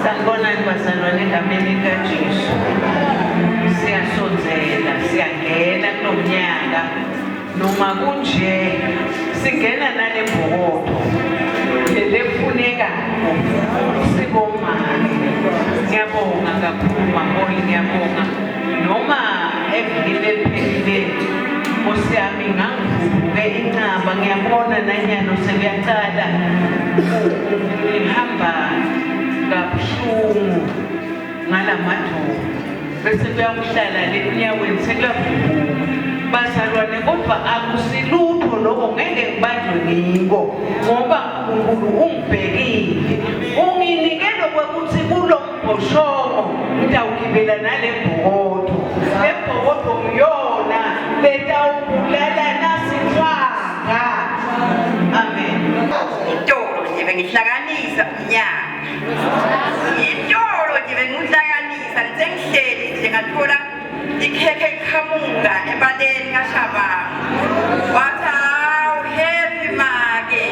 Sanibonani bazalwane egameni likaJesu. Siyasonzela, siyangena kulo mnyaka. Noma kunje singena nale mbokotho lefunekayo sibomani. Ngiyabonga kakhulu maholi, ngiyabonga. Noma evikini eliphelile Nkosi yami ngangivuke inqaba, ngiyabona nanyalo sekuyaqala ngihamba kabuhlungu ngalamadolo bese kuyakuhlala lenyaweni sekuyavuka. Bazalwane, kodwa akusilutho lokho, ngeke ngibanjwe ngiko ngoba uNkulunkulu ungibhekile, unginike lokuthi kulo mbhoshomo ngidawugibela nale mbokotho. Le mbokotho ngiyona betawubulala nasitshwanga. Amen. Itolo nje bengihlanganisa umnyaka. Itolo nje bengihlanganisa ngisengihleli nje ngathola ikhekhe iqhamuka ebaleni kaShabana. Wathi hawu happy make.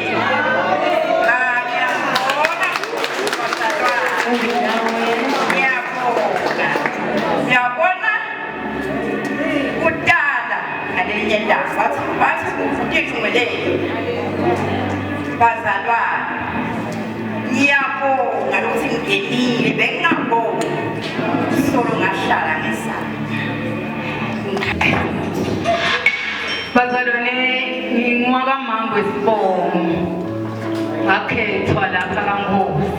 Ngiyabona kudala ngalenye ndaba wathi ngithumelele bazalwane. Ngiyabonga ukuthi ngingenile, bengingabonga solo ngahlala ngesana. Bazalwane, ngingwakaMambo Sibongo, ngakhethwa lapha kaNkosi.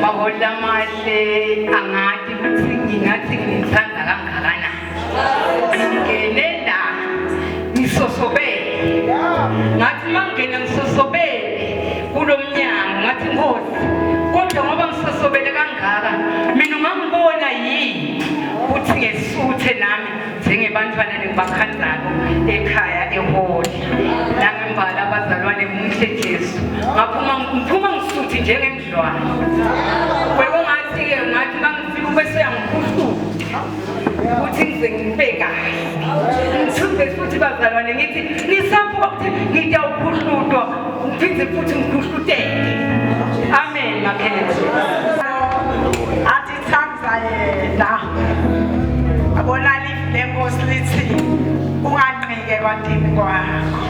Maholi amahle, angathi ukuthi ngingathi ngimthanda kangakanani. Ngingene la ngisosobele, ngathi mangena ngisosobele kulo mnyango, ngathi Nkosi, kodwa ngoba ngisosobele kangaka mina ungangibona yini ukuthi ngesuthe nami njengebantwana engibakhandako ekhaya eholi. Nangembala abazalwane muhle Jesu, ngiphuma ngisuthi njengemdlwane. Kwekungathi-ke ngathi mangifika ubese uyangikhuhluda ukuthi ngize ngibe kahle. Ngithumbe futhi bazalwane ngithi ngisapho ukuthi ngidawukhuhludwa ngiphinde futhi ngikhuhludeke. Amen makhethi. Athi thamza yena. Abona lenkosi lithi unganqike kwadini kwakho.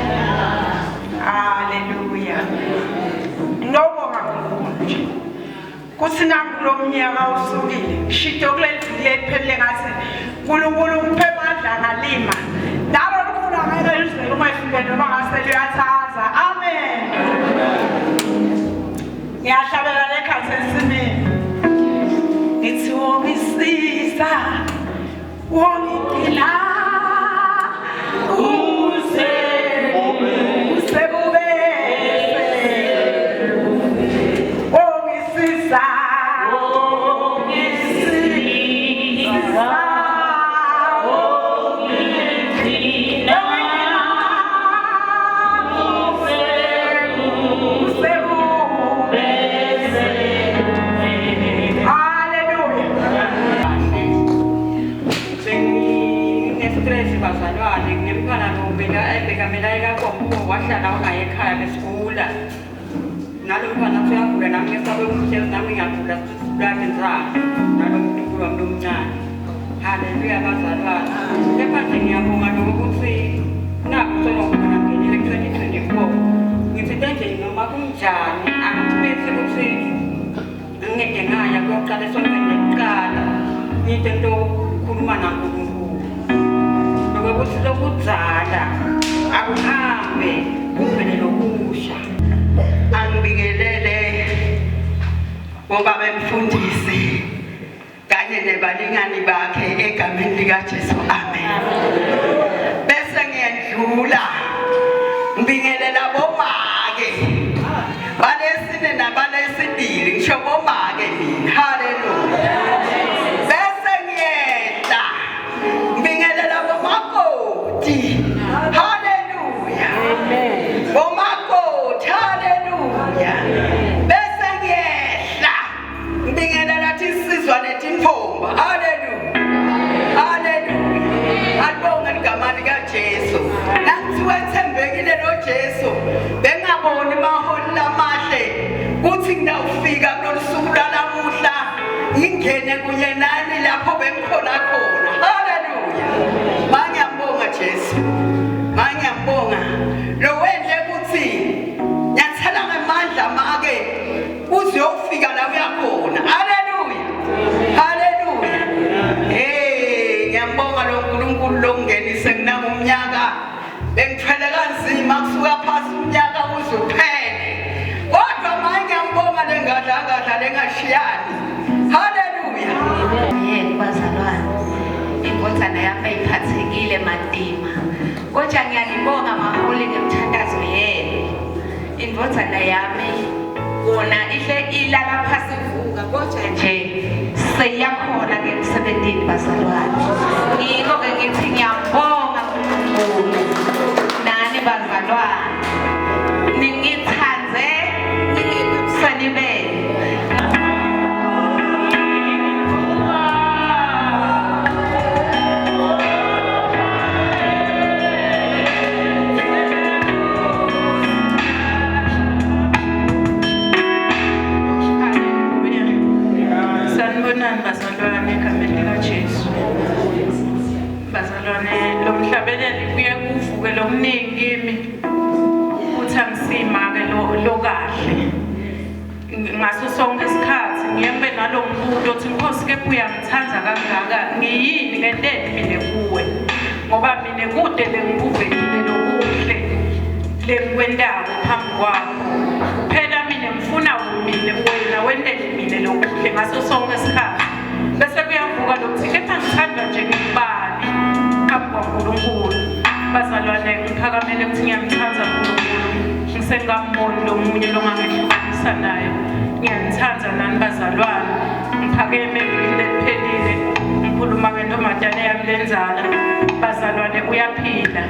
Haleluya. Ngiyabonga kakhulu kuthi nakulo mnyaka usukile shito kuleli lephelele ngathi uNkulunkulu uphe amandla ngalima nalo likhulu angeke lize uma efike noma ngase liyathaza. Amen. Ngiyahlabela lekhathi esimini ngithi wongisisa wongipila bazalwane ngemntwana ebekamelayeka kombo wahlala unaye ekhaya besikula. Nalo mntwana usuyagula nami ngesabe umhlezi nami ngiyagula sisibulale nzalo nalo mntukulu wami omncane. Haleluya bazalwane. Kepha nje ngiyabonga lokuthi naku solokubona ngenile ku-2024. Ngithi nje noma kunjani angiphethe ukuthi ngingeke ngaya kuyoqala esontweni lokuqala ngide into ukukhuluma naNkulunkulu. Ukuthi lokudzala akuhambe kuvele lokusha. Angibingelele bobaba bemfundisi kanye nebalingani bakhe egameni likaJesu. Amen. Bese ngiyadlula ngibingelela bomake balesine nabalesibili, ngisho bomake mina. Haleluya. Bese ngiyehla ngibingelela bomakoti. Haleluya. Amen. Bomakoti. Haleluya. Bese ngiyehla ngibingelela isizwe netimfomba. Haleluya. Haleluya. Alibonga igama likaJesu. Nangithi wethembekile noJesu bengabona ukuthi ngawufika kulolusuku lanamuhla ngingene kunye nani lapho bengikhona khona. Haleluya. Mangiyambonga Jesu. Mangiyambonga. Lo wenze ukuthi nyathela ngamandla make uzofika la uyakhona. Haleluya. Haleluya. Ngiyambonga lo nkulunkulu lo ngenise kunami umnyaka. Bengithwele kanzima kusuka phasi umnyaka uzuphele. Kodwa manje ngiyambonga lengadla lengashiyani. Haleluya. Yebo bazalwane. Inkonzana yami ayiphathekile madima. Kodwa ngiyalibonga maholi ngemthandazo yenu. Inkonzana yami wona ihle ilala phasi vuka kodwa nje seyakhona ngemsebenzini bazalwane. Yiko ke ngithi ngiyabonga uNkulunkulu. Nani bazalwane. Ningithanze ningibusani benu. Bazalwane egameni likaJesu. Bazalwane lo mhlabeleli kuye kuvuke lo mningi kimi uthi angisima ke lo kahle. Ngaso sonke isikhathi ngiyembe nalo mbuto uthi Nkosi kepha uyangithanza kangaka ngiyini ngenteni mina kuwe ngoba mina kude bengikuvekile lokuhle lengikwendawo phambi kwakho. Phela mina ngifuna mina wena wentele mina lokuhle ngaso sonke isikhathi. Bese kuyavuka lokuthi kepha ngithanda nje ngibali phambi kwaNkulunkulu. Bazalwane ngiphakamele ukuthi ngiyamthanza uNkulunkulu. Ngisengamboni lo munye lo ngangehlukanisa naye. Ngiyamthanza nani bazalwane. Ngiphakeme ngilinde liphelile. Ngikhuluma ngentombazane yami lenzala. Bazalwane uyaphila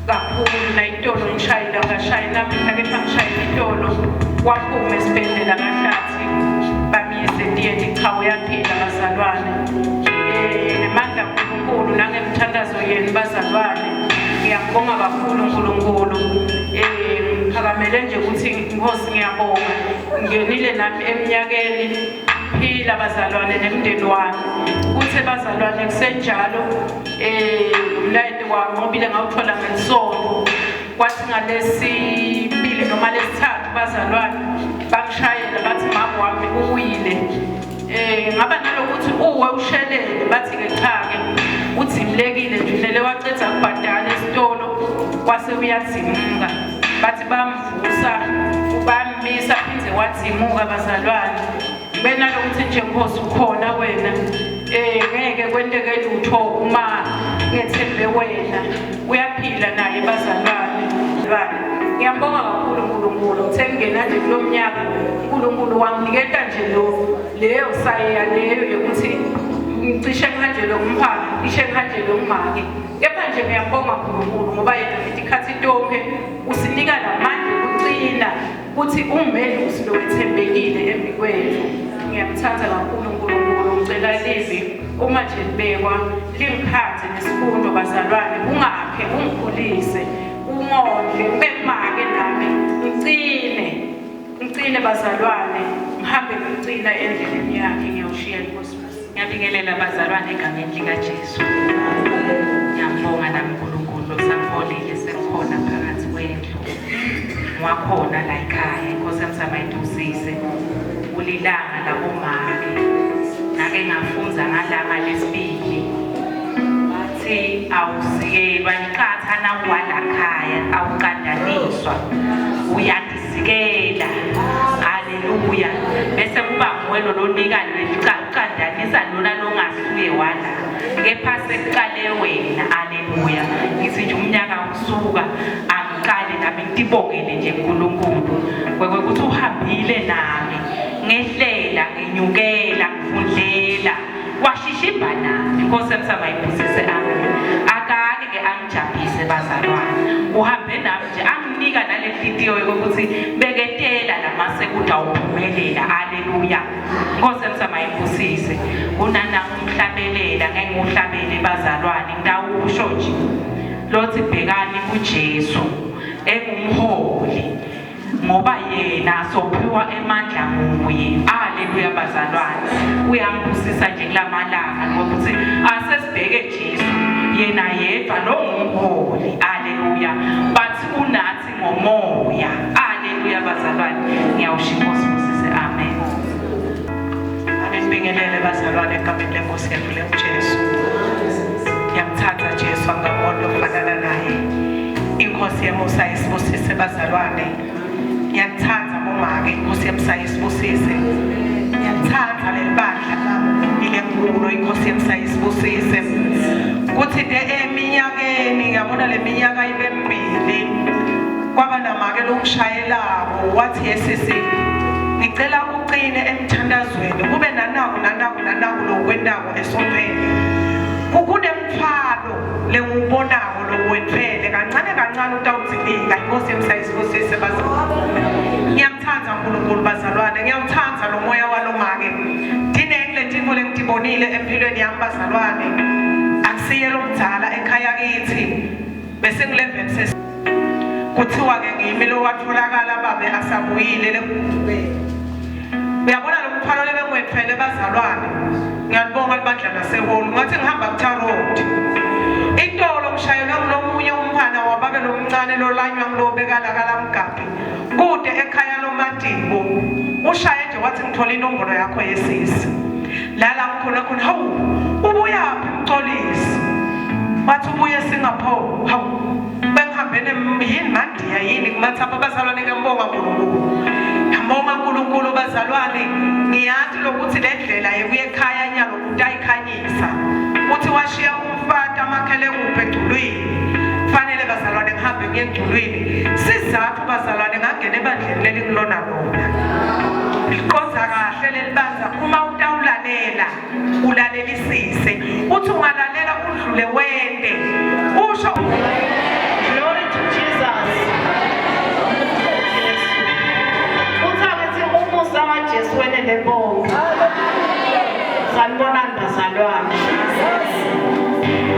kakhulu na itolo ngishayela ngashaya nami kepha ngishayela itolo waphuma esibhedlela kahlathi bamyise ndiye cha uyaphila bazalwane. Nemandla uNkulunkulu nangemthandazo yenu bazalwane. Ngiyabonga kakhulu uNkulunkulu. Ngiphakamele nje ukuthi Nkosi ngiyabonga. Ngenile nami eminyakeni phila bazalwane nemndeni wami. Uthe bazalwane kusenjalo umlayini wami ngobile ngawuthola ngesonto. Kwathi ngalesibili noma lesithathu bazalwane bangishayela bathi mama wami uwile. Ngaba nalokuthi uwe ushelele bathi ke cha ke uthi imlekile nje nele wacetha kubhadala esitolo kwase uyadzimuka. Bathi bamvusa ubambisa phinze wadzimuka bazalwane. Ngibe nalokuthi nje Nkosi ukhona wena. Ngeke kwenteke lutho uma ngethembe wena. Uyaphila naye bazalwane. Ngiyambonga kakhulu uNkulunkulu. Ngithe ngena nje kulo mnyaka uNkulunkulu wanginiketa nje leyo sayeya leyo yokuthi ngicishe ngihanjelwe umphanga, ngishe ngihanjelwe umake. Kepha nje ngiyambonga uNkulunkulu ngoba yena isikhathi tonke usinika lamandla ukucina ukuthi umeli usilowethembekile embi kwethu. Ngiyamthatha kakhulu uNkulunkulu. Ngicela livi uma nje libekwa lingiphathe nesifundo bazalwane ungakhe ungikhulise ungondle ube make nami ngicine bazalwane ngihambe ngicina endleleni yakhe. Ngiyawushiya Nkosi. Ngiyabingelela bazalwane egameni likaJesu. Ngiyambonga nami uNkulunkulu sangiholile sengikhona phakathi kwendlu. Ngiwakhona la ekhaya Nkosi yami ayidusise. Ulilanga labomake. Nake ngafunza ngalanga lesibili. Bathi awusikelwa iqatha nawala khaya awuqandaniswa. Uyadisikela. Haleluya. Bese kuba nguwelo lonika uqandanisa lona longasuye wala. Kepha sekuqale wena. Haleluya. Ngithi nje umnyaka usuka angiqale nami ngibongele nje uNkulunkulu. Kwekuthi uhambile nami. Ngehlela nginyukela ngifundlela washishimba nami. Nkosi yami ayibusise ami. Akake ke angijabulise bazalwane. Uhambe nami nje anginika nalefitiyo ukuthi beketela lamasekuthi awuphumelela. Haleluya. Nkosi yami ayibusise. Unana umhlabelela ngeke ngihlabele bazalwane ngawusho nje. Lothi bhekani kuJesu engumholi ngoba yena wena sophiwa emandla nguye. Haleluya bazalwane. Uyangibusisa nje kulamalanga ngokuthi asesibheke Jesu yena yedwa longumholi. Haleluya. Bathi unathi ngomoya. Haleluya bazalwane. Ngiyawushinga usibusise. Amen. Ngibingelele bazalwane egameni lenkosi yethu leJesu. Ngiyamthatha Jesu angamuntu ofanana naye. Inkosi yemusa isibusise bazalwane. Ngiyamthatha bomake inkosi yemusa isibusise. Ngiyamthatha lelibandla ile nkulu inkosi yemusa isibusise. Kuthi eminyakeni ngiyabona leminyaka ibe mbili kwaba namake lokushayelabo wathi yesisi ngicela uqine emthandazweni kube nanaku lokwendako esontweni kukunemfalo lengubonako lokwetfele kancane utawudzilika inkosi yemsayisibusise bazalwane. Ngiyamthanza uNkulunkulu bazalwane, ngiyamthanza lo moya walomake dinenge letintfo lengitibonile empilweni yami bazalwane. Akusiye lomdzala ekhaya kithi bese ngileveni kuthiwa ke ngimi lo watholakala babe asabuyile lekugubeni. Uyabona lo mthwalo lebengwetfele bazalwane. Ngiyalibonga libandla laseholu ngathi ngihamba kuTharod. Intolo ngishayelwe ngulomunye umfana wababe lomncane lolanywa ngilobekala kalamgabhi. Kude ekhaya loMadibo. Ushaye nje wathi ngithola inombolo yakho yesisi. Lala ngikhona hawu ubuyaphi Mxolisi? Wathi ubuye Singapore. Hawu bengihambene yini mandiya yini kumathapha bazalwane ngiyambonga uNkulunkulu. Ngiyambonga uNkulunkulu bazalwane. Ngiyathi lokuthi lendlela yebuye ekhaya nyalo ukuthi ayikhanyisa. Uthi washiya umfata amakhele kuphe egculwini. Kufanele bazalwane ngihambe ngiye egculwini. Sizathu bazalwane ngangena ebandleni lelingilona lona. Liqonza kahle lelibanza uma utawulalela ulalelisise. Uthi ungalalela udlule wende. Usho Glory to Jesus. Uthakethi umusa kaJesu wena lebonga. Sanibonani bazalwane.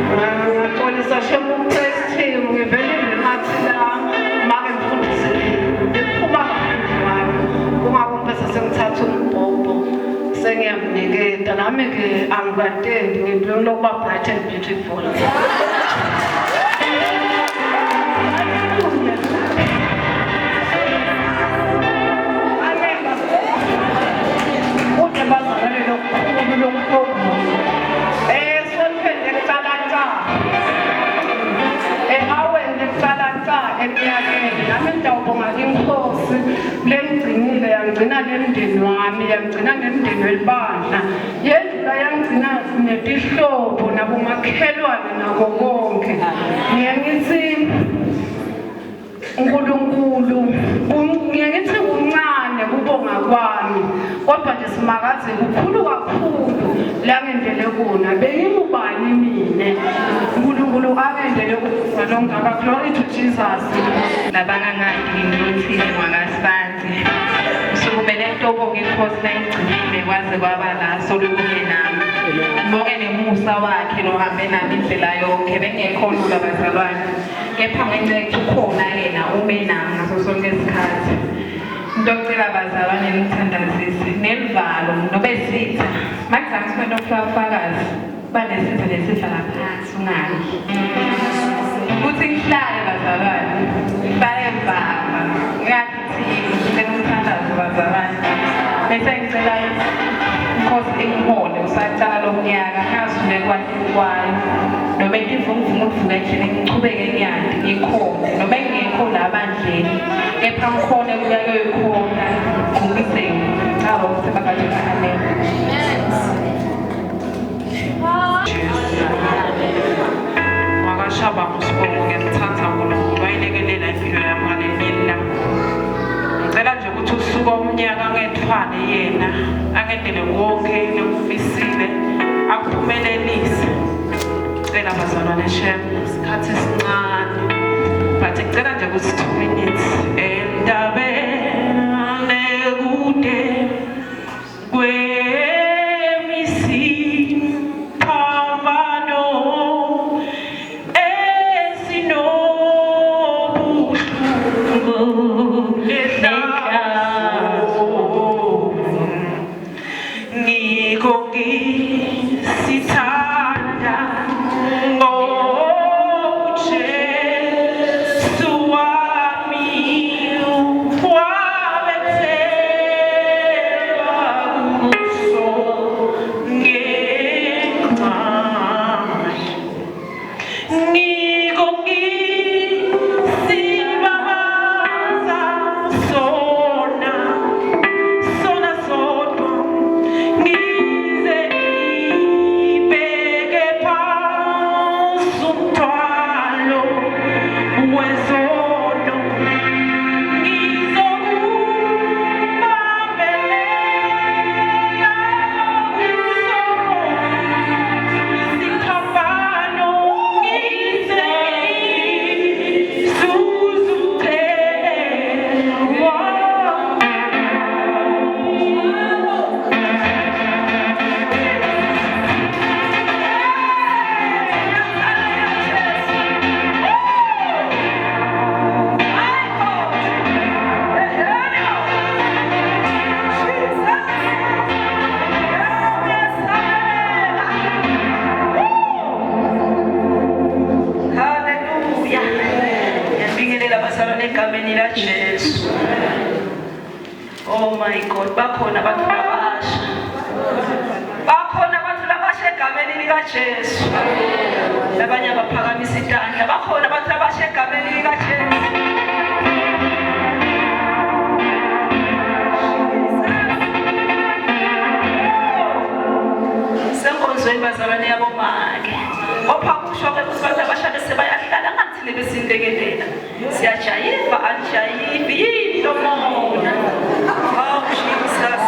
Ngixolisa shemu Christine ngivele ngathi la make mfundise iphuma kakhulu kungakumpesa sengithatha umbhobho sengiyamniketa nami ke angibatendi ngidlula lokuba bright and beautiful. Lengcinile yangcina nemndeni wami yangcina nemndeni welibandla yedlula yangcina netihlobo nabomakhelwane nako konke. Ngiyangithi uNkulunkulu ngiyangithi uncane kubonga kwami kodwa nje simakaze kukhulu kakhulu la ngendele kuna bengimubani mina uNkulunkulu agendele kulongaka. Glory to Jesus. Nabangangani nginothile ngakasibanzi. Usukumele Ntobo-ke inkosi nayigcinile kwaze kwaba naso lokube nami. Ngibonge nemusa wakhe lohambe nami indlela yonke bengekho lula bazalwane. Kepha ngenxa ukhona yena ube nami ngaso sonke isikhathi. Into ocela bazalwane ngithandazise nelivalo nobesitha. Makuzama sikwento ofakazi banesitha lesihlala phansi ungali. Kuthi ngihlale bazalwane. Bayevama. Ngathi ngithandaza bazalwane. Bese ngicela inkosi ingihole usaqala lo mnyaka ngazule kwayo. Noma ngivuma ukuvuka endlini ngichubeke ngiyandi ngikhona noma ngekho la bandleni kepha ngikhona kuya kuyokhona ngibiseni ngicaba ukuthi bakathana wakashaba ngosibongo ngiyamthatha uNkulunkulu wayilekelela impilo yami ngaleli ngicela nje ukuthi usuka umnyaka ngethwane yena angendele konke ngimfisile akuphumelelise. Ngicela bazalwane shem isikhathi esincane but ngicela nje ukuthi 2 minutes endabeni kude kwemisi phamano esinobuhlungu lehlala Oh my God, bakhona abantu labasha. Bakhona abantu labasha egameni likaJesu. Labanye abaphakamisa izandla. Bakhona abantu labasha egameni likaJesu. Senkonzweni bazalwane yabomake. Ophakusho-ke ukuthi abantu abasha bese bayahlala ngathi lebesindekelela. Siyajayiva alijayivi yini lo mona. Oh Jesus.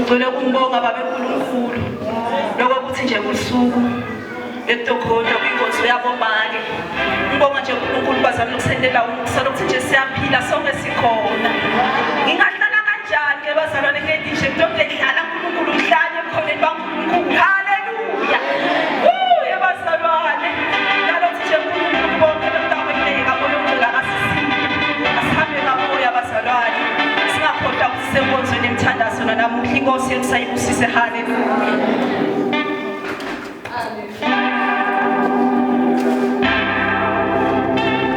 Ngicela ukumbonga baba enkulunkulu lokho ukuthi nje kusuku etokhona kwinkonzo yabomake ngibonga nje uNkulunkulu bazama ukusendela ukusala ukuthi nje siyaphila sonke sikhona ngingahlala kanjani ke bazalwane ngethi nje kutoke dlala uNkulunkulu uhlale ekhoneni baNkulunkulu haleluya yabazalwane nalo ngithanda sona namuhla inkosi elisayibusise haleluya